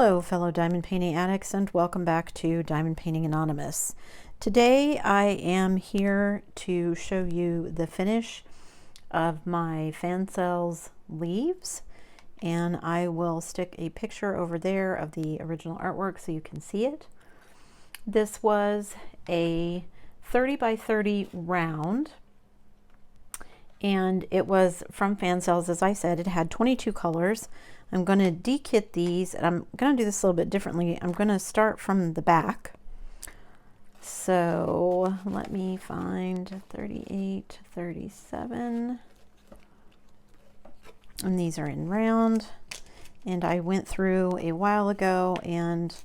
Hello fellow diamond painting addicts, and welcome back to Diamond Painting Anonymous. Today I am here to show you the finish of my Fansells leaves, and I will stick a picture over there of the original artwork so you can see it. This was a 30 by 30 round, and it was from Fansells. As I said, it had 22 colors. I'm going to dekit these, and I'm going to do this a little bit differently. I'm going to start from the back. So let me find 38, 37. And these are in round. And I went through a while ago and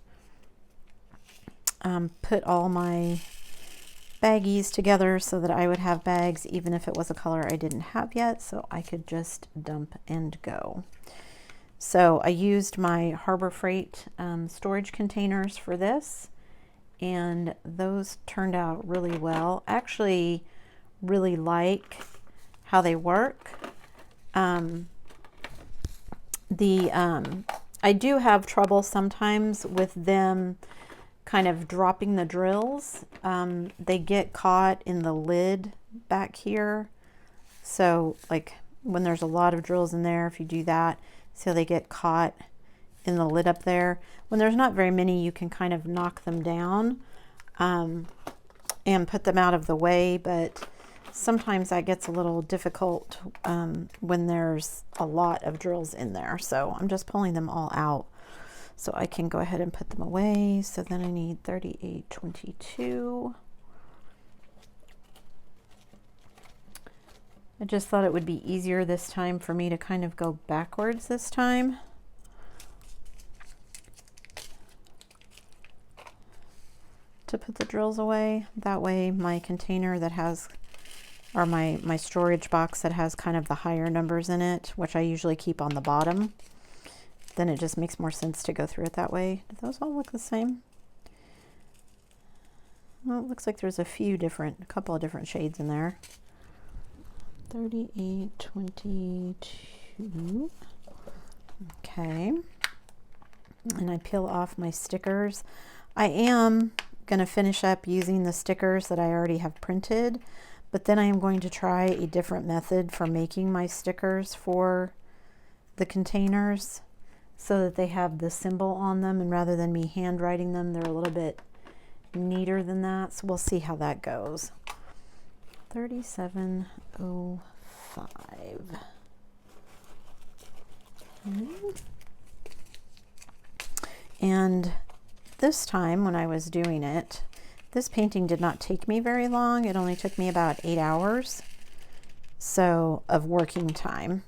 put all my baggies together so that I would have bags even if it was a color I didn't have yet, so I could just dump and go. So I used my Harbor Freight storage containers for this, and those turned out really well. Actually, really like how they work. I do have trouble sometimes with them kind of dropping the drills. They get caught in the lid back here. So like when there's a lot of drills in there, if you do that, so they get caught in the lid up there. When there's not very many, you can kind of knock them down and put them out of the way, but sometimes that gets a little difficult when there's a lot of drills in there. So I'm just pulling them all out so I can go ahead and put them away. So then I need 38, 22. I just thought it would be easier this time for me to kind of go backwards this time. To put the drills away. That way my container that has, or my storage box that has kind of the higher numbers in it, which I usually keep on the bottom, then it just makes more sense to go through it that way. Do those all look the same? Well, it looks like there's a couple of different shades in there. 38, 22. Okay. And I peel off my stickers. I am going to finish up using the stickers that I already have printed, but then I am going to try a different method for making my stickers for the containers so that they have the symbol on them, and rather than me handwriting them, they're a little bit neater than that. So we'll see how that goes. 3705. And this time when I was doing it, this painting did not take me very long. It only took me about 8 hours of working time.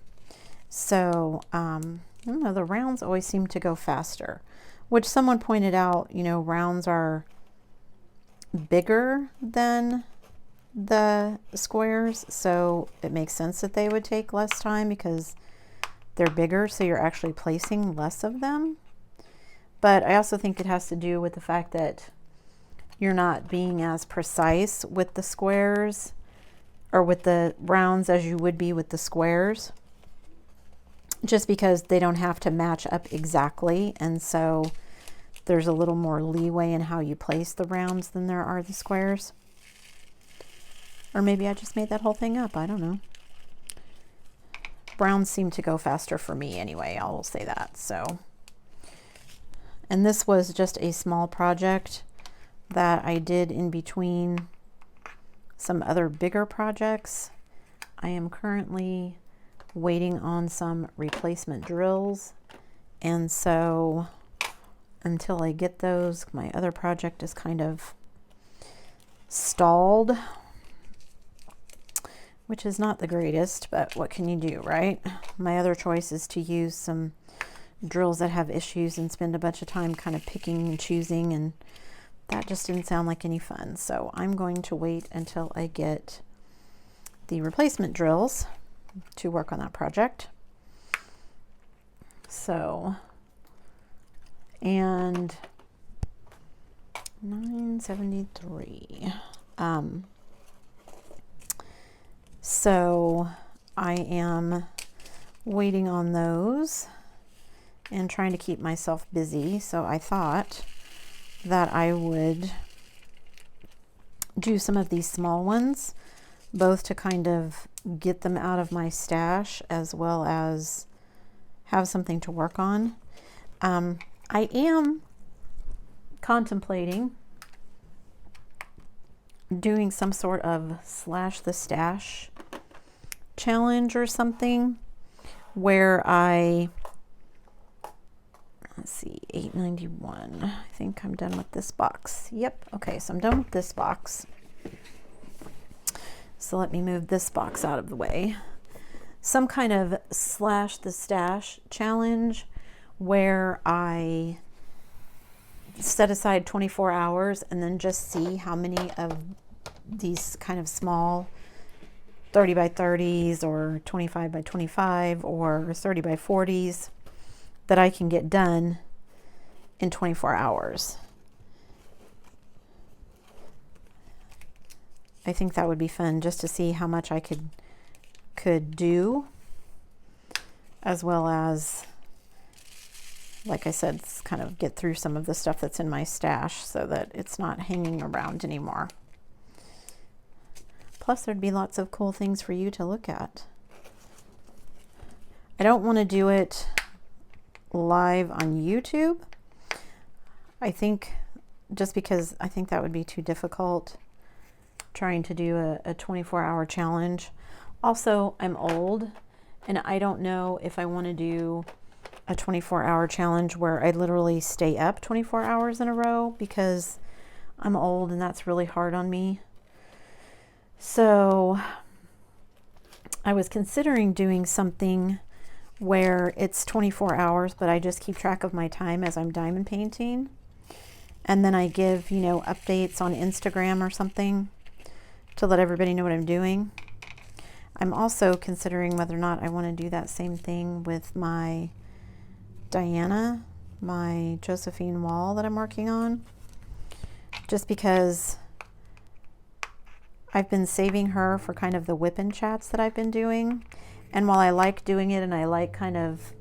So I don't know, the rounds always seem to go faster, which someone pointed out, you know, rounds are bigger than the squares, so it makes sense that they would take less time because they're bigger, so you're actually placing less of them. But I also think it has to do with the fact that you're not being as precise with the squares or with the rounds as you would be with the squares, just because they don't have to match up exactly, and so there's a little more leeway in how you place the rounds than there are the squares. Or maybe I just made that whole thing up. I don't know. Browns seem to go faster for me anyway. I will say that. So, and this was just a small project that I did in between some other bigger projects. I am currently waiting on some replacement drills. And so until I get those, my other project is kind of stalled, which is not the greatest, but what can you do, right? My other choice is to use some drills that have issues and spend a bunch of time kind of picking and choosing, and that just didn't sound like any fun. So I'm going to wait until I get the replacement drills to work on that project. So, and 973. So I am waiting on those, and trying to keep myself busy. So I thought that I would do some of these small ones, both to kind of get them out of my stash as well as have something to work on. I am contemplating doing some sort of slash the stash challenge or something where let's see, 891. I think I'm done with this box. Yep. Okay, so I'm done with this box. So let me move this box out of the way. Some kind of slash the stash challenge where I set aside 24 hours and then just see how many of these kind of small 30 by 30s or 25 by 25 or 30 by 40s that I can get done in 24 hours. I think that would be fun, just to see how much I could do, as well as, like I said, kind of get through some of the stuff that's in my stash so that it's not hanging around anymore. Plus, there'd be lots of cool things for you to look at. I don't want to do it live on YouTube. I think just because I think that would be too difficult, trying to do a 24-hour challenge. Also, I'm old and I don't know if I want to do a 24-hour challenge where I literally stay up 24 hours in a row, because I'm old and that's really hard on me. So I was considering doing something where it's 24 hours, but I just keep track of my time as I'm diamond painting. And then I give, you know, updates on Instagram or something to let everybody know what I'm doing. I'm also considering whether or not I want to do that same thing with my Diana, my Josephine wall that I'm working on, just because I've been saving her for kind of the whip-in chats that I've been doing. And while I like doing it and I like kind of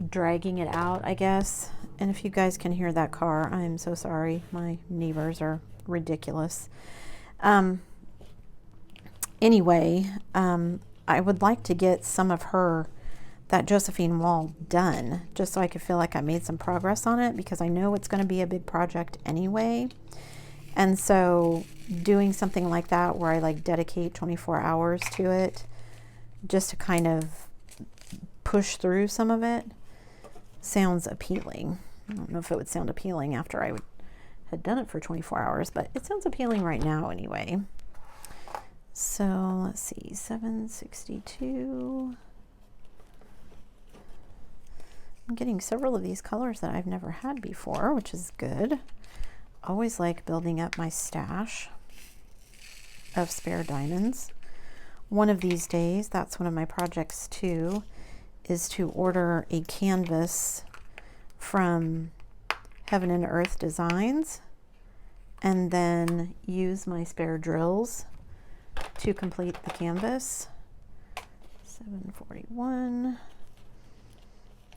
dragging it out, I guess, and if you guys can hear that car, I'm so sorry. My neighbors are ridiculous. Anyway, I would like to get some of that Josephine wall done, just so I could feel like I made some progress on it, because I know it's going to be a big project anyway. And so doing something like that where I like dedicate 24 hours to it, just to kind of push through some of it, sounds appealing. I don't know if it would sound appealing after I had done it for 24 hours, but it sounds appealing right now anyway. So let's see, 762. I'm getting several of these colors that I've never had before, which is good. Always like building up my stash of spare diamonds. One of these days, that's one of my projects too, is to order a canvas from Heaven and Earth Designs and then use my spare drills to complete the canvas. 741,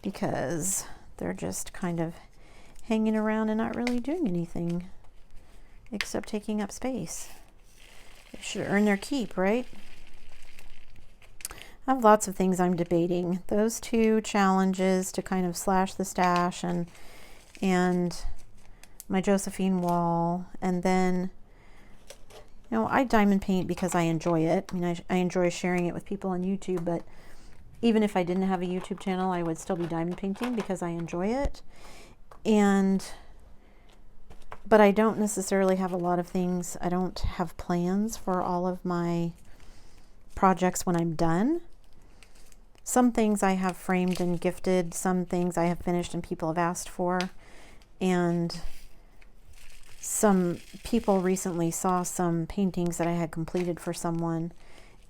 because they're just kind of hanging around and not really doing anything except taking up space. They should earn their keep, right? I have lots of things I'm debating. Those two challenges to kind of slash the stash and my Josephine wall, and then, you know, I diamond paint because I enjoy it. I mean, I enjoy sharing it with people on YouTube, but even if I didn't have a YouTube channel, I would still be diamond painting because I enjoy it. But I don't necessarily have a lot of things. I don't have plans for all of my projects when I'm done. Some things I have framed and gifted, some things I have finished and people have asked for, and some people recently saw some paintings that I had completed for someone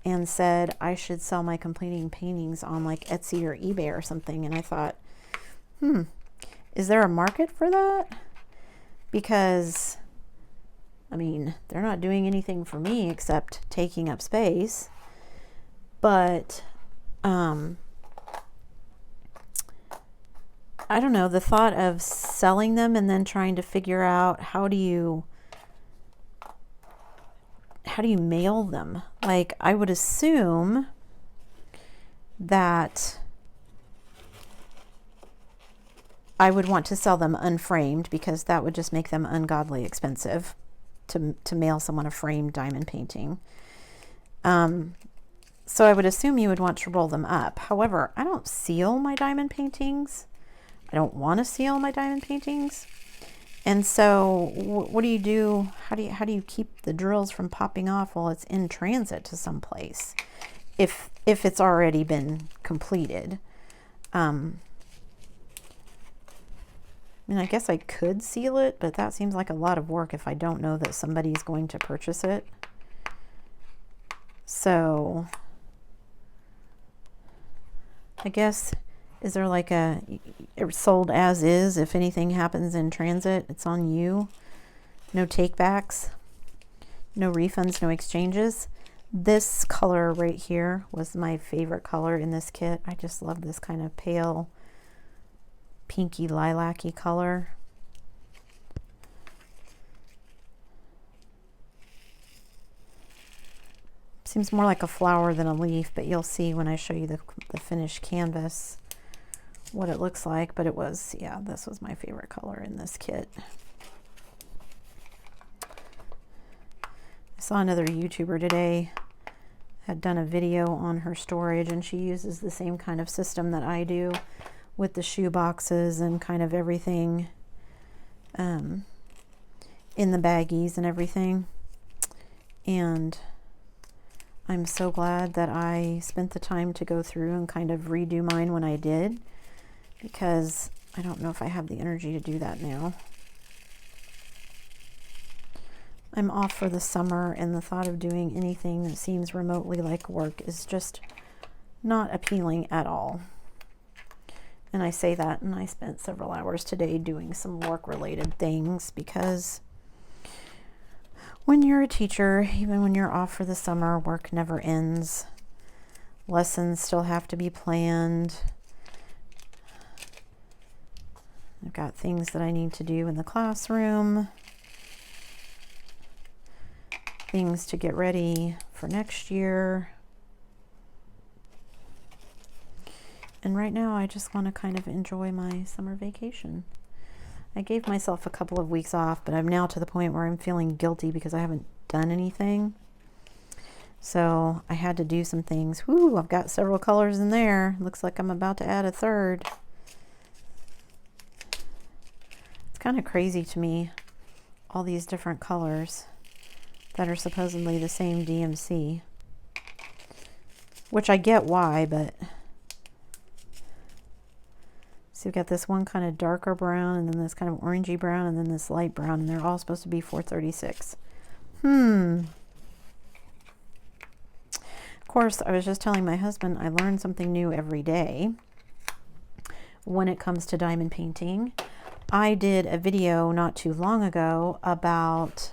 and said I should sell my completing paintings on like Etsy or eBay or something. And I thought, is there a market for that? Because, I mean, they're not doing anything for me except taking up space. But I don't know, the thought of selling them and then trying to figure out how do you mail them? Like, I would assume that I would want to sell them unframed, because that would just make them ungodly expensive to mail someone a framed diamond painting. So I would assume you would want to roll them up. However, I don't seal my diamond paintings. I don't want to seal my diamond paintings. And so what do you do? How do you keep the drills from popping off while it's in transit to some place, if it's already been completed? I mean, I guess I could seal it, but that seems like a lot of work if I don't know that somebody's going to purchase it. So I guess, is there like a sold as is? If anything happens in transit, it's on you. No takebacks, no refunds, no exchanges. This color right here was my favorite color in this kit. I just love this kind of pale pinky lilac-y color. Seems more like a flower than a leaf, but you'll see when I show you the finished canvas what it looks like. But it was, yeah, this was my favorite color in this kit. I saw another YouTuber today had done a video on her storage, and she uses the same kind of system that I do with the shoe boxes and kind of everything in the baggies and everything. And I'm so glad that I spent the time to go through and kind of redo mine when I did, because I don't know if I have the energy to do that now. I'm off for the summer, and the thought of doing anything that seems remotely like work is just not appealing at all. And I say that, and I spent several hours today doing some work-related things, because when you're a teacher, even when you're off for the summer, work never ends. Lessons still have to be planned. I've got things that I need to do in the classroom, things to get ready for next year. And right now I just want to kind of enjoy my summer vacation. I gave myself a couple of weeks off, but I'm now to the point where I'm feeling guilty because I haven't done anything. So I had to do some things. Whoo, I've got several colors in there. Looks like I'm about to add a third. It's kind of crazy to me, all these different colors that are supposedly the same DMC. Which I get why, but so you've got this one kind of darker brown, and then this kind of orangey brown, and then this light brown, and they're all supposed to be 436. Of course, I was just telling my husband I learn something new every day when it comes to diamond painting. I did a video not too long ago about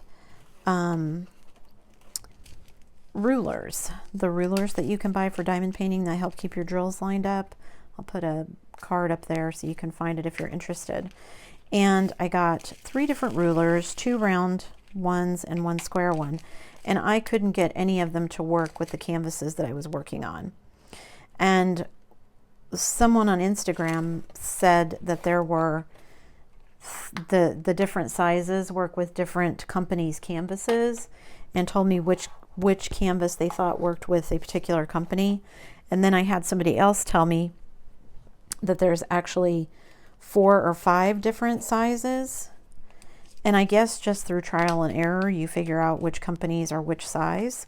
rulers. The rulers that you can buy for diamond painting that help keep your drills lined up. I'll put a card up there so you can find it if you're interested. And I got 3 different rulers, 2 round ones and 1 square one, and I couldn't get any of them to work with the canvases that I was working on. And someone on Instagram said that there were the different sizes work with different companies' canvases, and told me which canvas they thought worked with a particular company. And then I had somebody else tell me that there's actually 4 or 5 different sizes. And I guess just through trial and error, you figure out which companies are which size,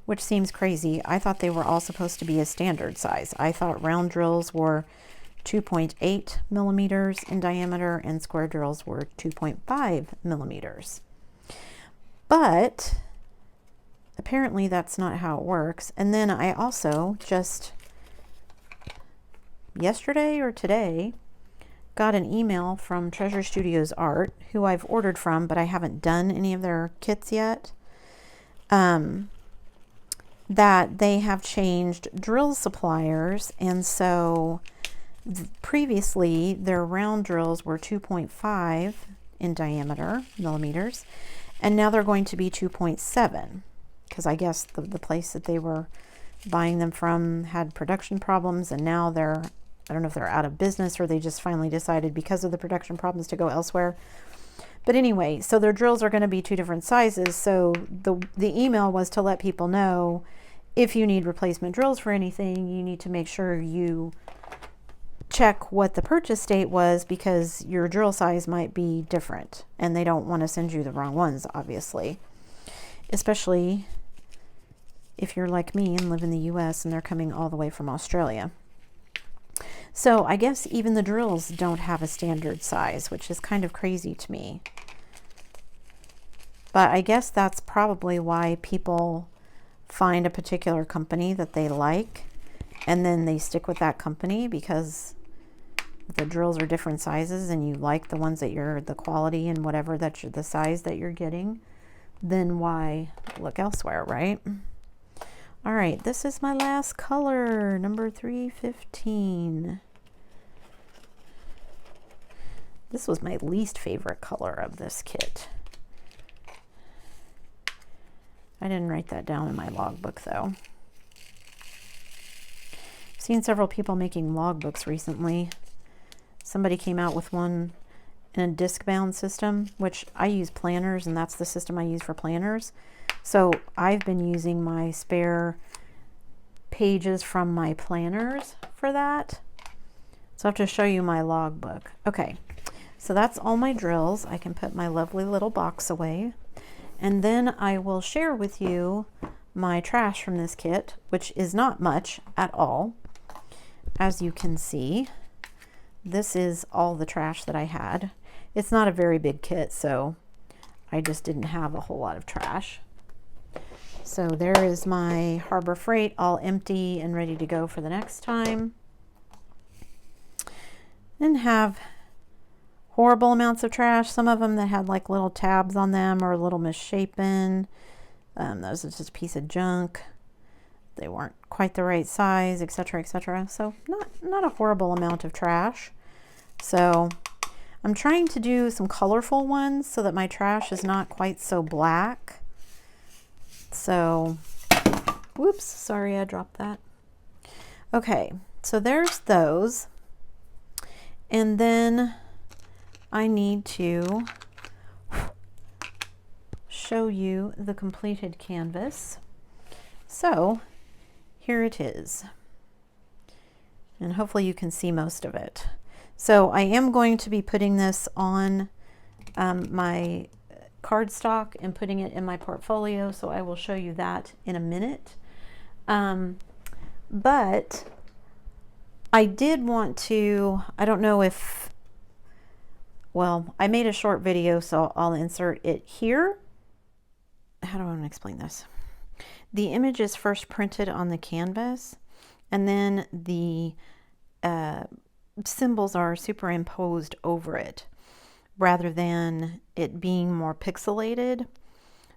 which seems crazy. I thought they were all supposed to be a standard size. I thought round drills were 2.8 millimeters in diameter and square drills were 2.5 millimeters. But apparently that's not how it works. And then I also just yesterday or today got an email from Treasure Studios Art, who I've ordered from, but I haven't done any of their kits yet, that they have changed drill suppliers. And so Previously, their round drills were 2.5 in diameter, millimeters, and now they're going to be 2.7, because I guess the place that they were buying them from had production problems, and now they're, I don't know if they're out of business or they just finally decided because of the production problems to go elsewhere. But anyway, so their drills are going to be 2 different sizes. So the email was to let people know, if you need replacement drills for anything, you need to make sure you check what the purchase date was, because your drill size might be different and they don't want to send you the wrong ones, obviously, especially if you're like me and live in the US and they're coming all the way from Australia. So I guess even the drills don't have a standard size, which is kind of crazy to me. But I guess that's probably why people find a particular company that they like and then they stick with that company, because the drills are different sizes and you like the ones that you're, the quality and whatever that you're, the size that you're getting, then why look elsewhere, right? All right, this is my last color, number 315. This was my least favorite color of this kit. I didn't write that down in my logbook though. I've seen several people making logbooks recently. Somebody came out with one in a disc bound system, which I use planners, and that's the system I use for planners. So I've been using my spare pages from my planners for that. So I have to show you my logbook. Okay, so that's all my drills. I can put my lovely little box away. And then I will share with you my trash from this kit, which is not much at all. As you can see, this is all the trash that I had. It's not a very big kit, so I just didn't have a whole lot of trash. So there is my Harbor Freight, all empty and ready to go for the next time. And have horrible amounts of trash. Some of them that had like little tabs on them or a little misshapen. Those are just a piece of junk. They weren't quite the right size, etc., etc. So not a horrible amount of trash. So I'm trying to do some colorful ones so that my trash is not quite so black. So, whoops, sorry I dropped that. Okay, so there's those. And then I need to show you the completed canvas. So here it is. And hopefully you can see most of it. So I am going to be putting this on my cardstock and putting it in my portfolio, so I will show you that in a minute. But I did want to, I don't know if, well, I made a short video, so I'll insert it here. How do I want to explain this? The image is first printed on the canvas, and then the symbols are superimposed over it, rather than it being more pixelated.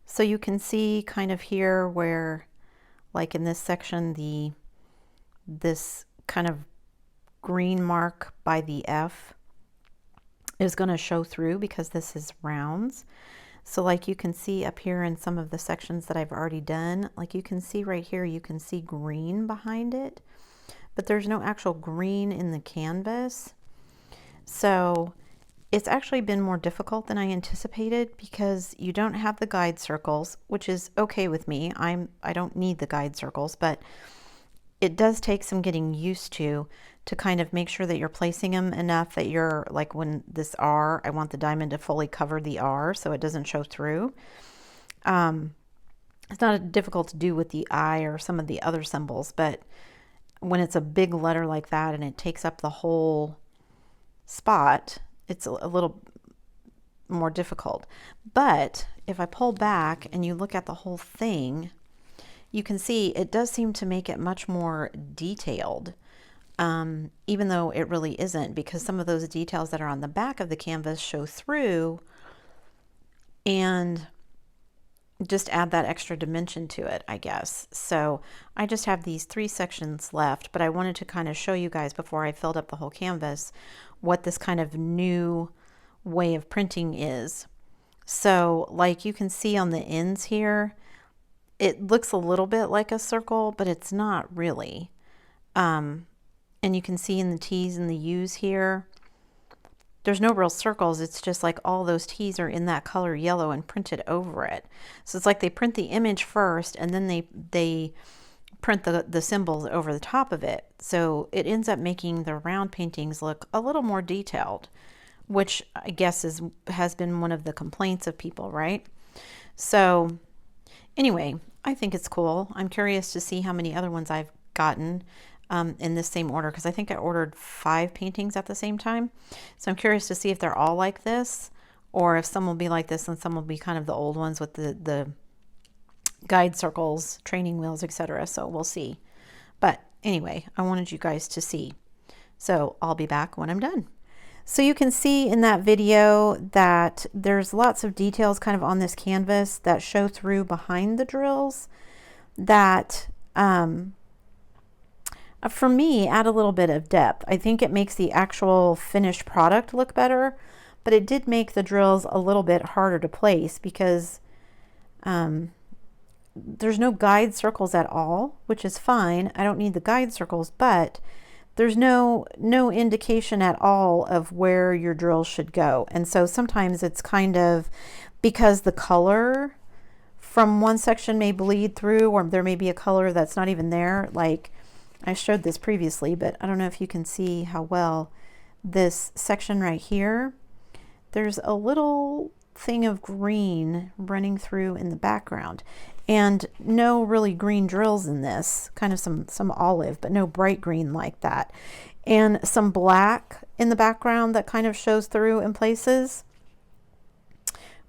So you can see kind of here where, like in this section, this kind of green mark by the F is going to show through because this is rounds. So like you can see up here in some of the sections that I've already done, like you can see right here, you can see green behind it, but there's no actual green in the canvas. So it's actually been more difficult than I anticipated because you don't have the guide circles, which is okay with me. I don't need the guide circles, but it does take some getting used to kind of make sure that you're placing them enough that you're, like when this R, I want the diamond to fully cover the R so it doesn't show through. It's not difficult to do with the I or some of the other symbols, but when it's a big letter like that and it takes up the whole spot, it's a little more difficult. But if I pull back and you look at the whole thing, you can see it does seem to make it much more detailed, even though it really isn't, because some of those details that are on the back of the canvas show through, and just add that extra dimension to it, I guess. So I just have these 3 sections left, but I wanted to kind of show you guys before I filled up the whole canvas what this kind of new way of printing is. So like you can see on the ends here, it looks a little bit like a circle, but it's not really. And you can see in the T's and the U's here, there's no real circles. It's just like all those T's are in that color yellow and printed over it. So it's like they print the image first and then they print the symbols over the top of it. So it ends up making the round paintings look a little more detailed, which I guess has been one of the complaints of people, right? So anyway, I think it's cool. I'm curious to see how many other ones I've gotten in this same order, because I think I ordered 5 paintings at the same time. So I'm curious to see if they're all like this, or if some will be like this and some will be kind of the old ones with the guide circles, training wheels, etc. So we'll see. But anyway, I wanted you guys to see. So I'll be back when I'm done. So you can see in that video that there's lots of details kind of on this canvas that show through behind the drills that for me add a little bit of depth. I think it makes the actual finished product look better, but it did make the drills a little bit harder to place because there's no guide circles at all, which is fine. I don't need the guide circles, but there's no indication at all of where your drills should go. And so sometimes it's kind of because the color from one section may bleed through, or there may be a color that's not even there. Like I showed this previously, but I don't know if you can see how well this section right here, there's a little thing of green running through in the background, and no really green drills in this, kind of some olive, but no bright green like that, and some black in the background that kind of shows through in places,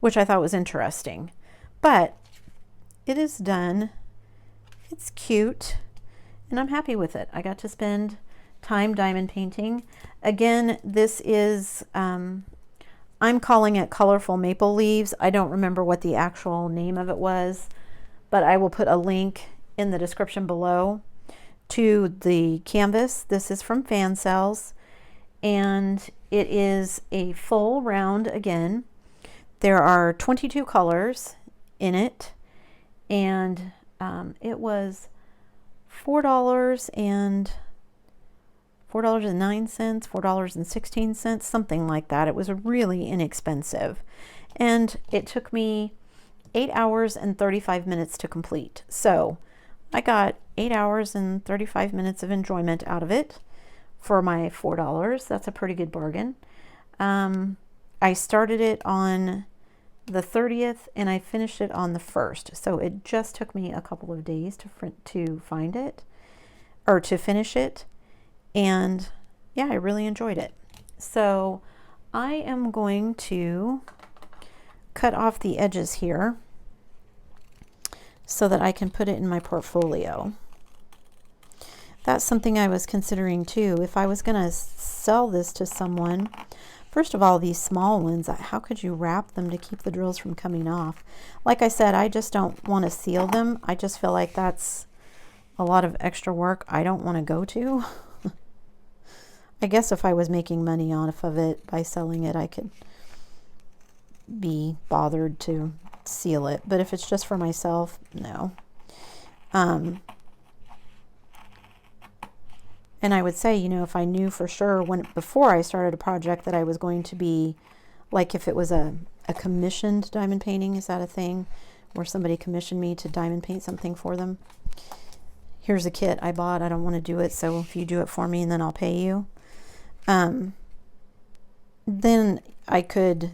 which I thought was interesting. But it is done. It's cute, and I'm happy with it. I got to spend time diamond painting. Again, this is I'm calling it colorful maple leaves. I don't remember what the actual name of it was, but I will put a link in the description below to the canvas. This is from Fansells, and it is a full round again. There are 22 colors in it, and it was $4 and $4.09, $4.16, something like that. It was really inexpensive, and it took me 8 hours and 35 minutes to complete. So I got 8 hours and 35 minutes of enjoyment out of it for my $4. That's a pretty good bargain. I started it on the 30th and I finished it on the 1st. So it just took me a couple of days to find it, or to finish it. And yeah, I really enjoyed it. So I am going to cut off the edges here so that I can put it in my portfolio. That's something I was considering too. If I was going to sell this to someone, first of all, these small ones, how could you wrap them to keep the drills from coming off? Like I said, I just don't want to seal them. I just feel like that's a lot of extra work I don't want to go to. I guess if I was making money off of it by selling it, I could be bothered to seal it. But if it's just for myself, no. And I would say, you know, if I knew for sure before I started a project that I was going to be, like if it was a commissioned diamond painting, is that a thing where somebody commissioned me to diamond paint something for them? Here's a kit I bought. I don't want to do it, so if you do it for me and then I'll pay you. Then I could,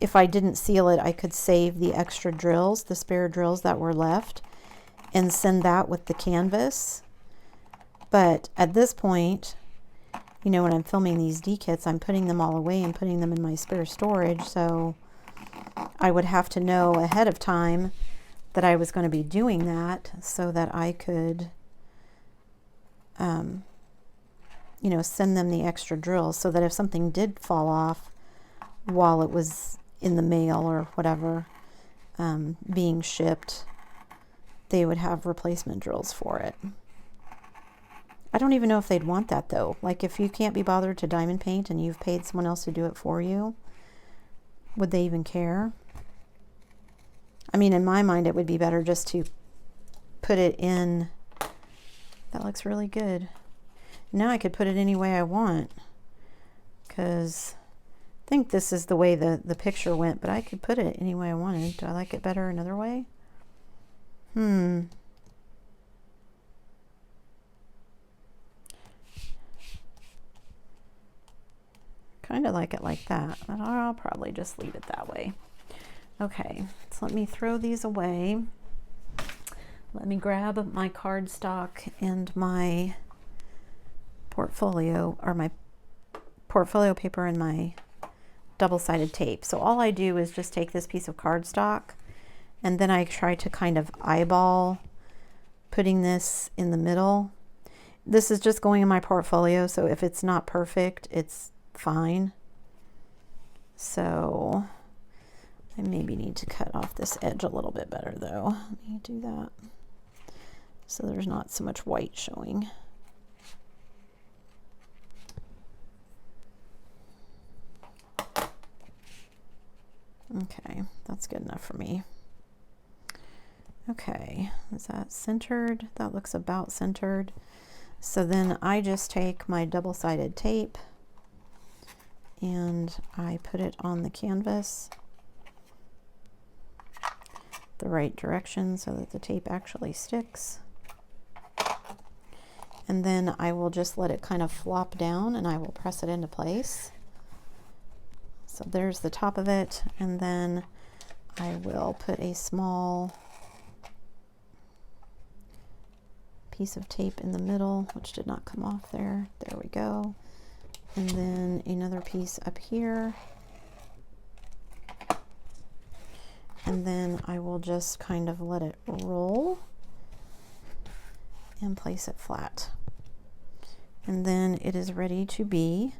if I didn't seal it, I could save the extra drills, the spare drills that were left, and send that with the canvas. But at this point, you know, when I'm filming these Dekits, I'm putting them all away and putting them in my spare storage. So I would have to know ahead of time that I was going to be doing that so that I could, you know, send them the extra drills so that if something did fall off while it was in the mail or whatever, being shipped, they would have replacement drills for it. I don't even know if they'd want that though. Like if you can't be bothered to diamond paint and you've paid someone else to do it for you, would they even care? I mean, in my mind, it would be better just to put it in. That looks really good. Now I could put it any way I want, because I think this is the way the picture went, but I could put it any way I wanted. Do I like it better another way? Kind of like it like that, but I'll probably just leave it that way. Okay, so let me throw these away. Let me grab my cardstock and my portfolio, or my portfolio paper and my double-sided tape. So all I do is just take this piece of cardstock and then I try to kind of eyeball putting this in the middle. This is just going in my portfolio, so if it's not perfect, it's fine. So I maybe need to cut off this edge a little bit better though. Let me do that so there's not so much white showing. Okay, that's good enough for me. Okay, is that centered? That looks about centered. So then I just take my double-sided tape and I put it on the canvas the right direction so that the tape actually sticks. And then I will just let it kind of flop down and I will press it into place. So there's the top of it, and then I will put a small piece of tape in the middle, which did not come off there. There we go. And then another piece up here. And then I will just kind of let it roll and place it flat. And then it is ready to be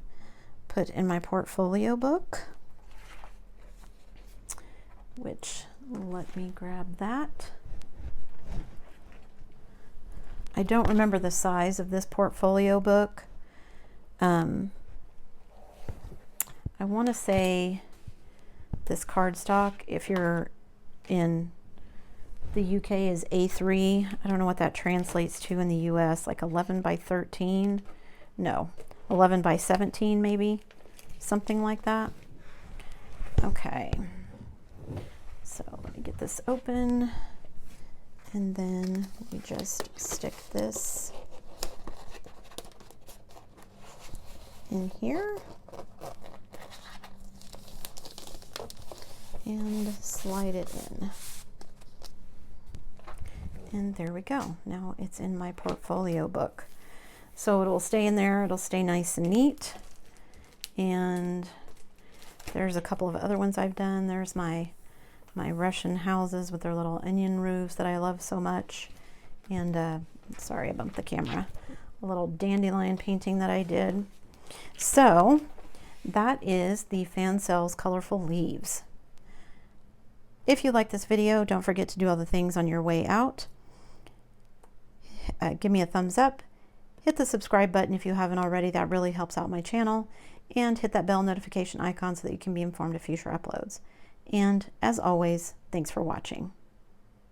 put in my portfolio book, which, let me grab that. I don't remember the size of this portfolio book. I want to say this cardstock, if you're in the UK, is A3. I don't know what that translates to in the US, like 11 by 13. No, 11 by 17 maybe, something like that. Okay, so let me get this open, and then we just stick this in here and slide it in. And there we go. Now it's in my portfolio book. So it'll stay in there, it'll stay nice and neat. And there's a couple of other ones I've done. There's my Russian houses with their little onion roofs that I love so much. And sorry, I bumped the camera. A little dandelion painting that I did. So that is the Fansells Colorful Leaves. If you like this video, don't forget to do all the things on your way out. Give me a thumbs up. Hit the subscribe button if you haven't already. That really helps out my channel. And hit that bell notification icon so that you can be informed of future uploads. And as always, thanks for watching.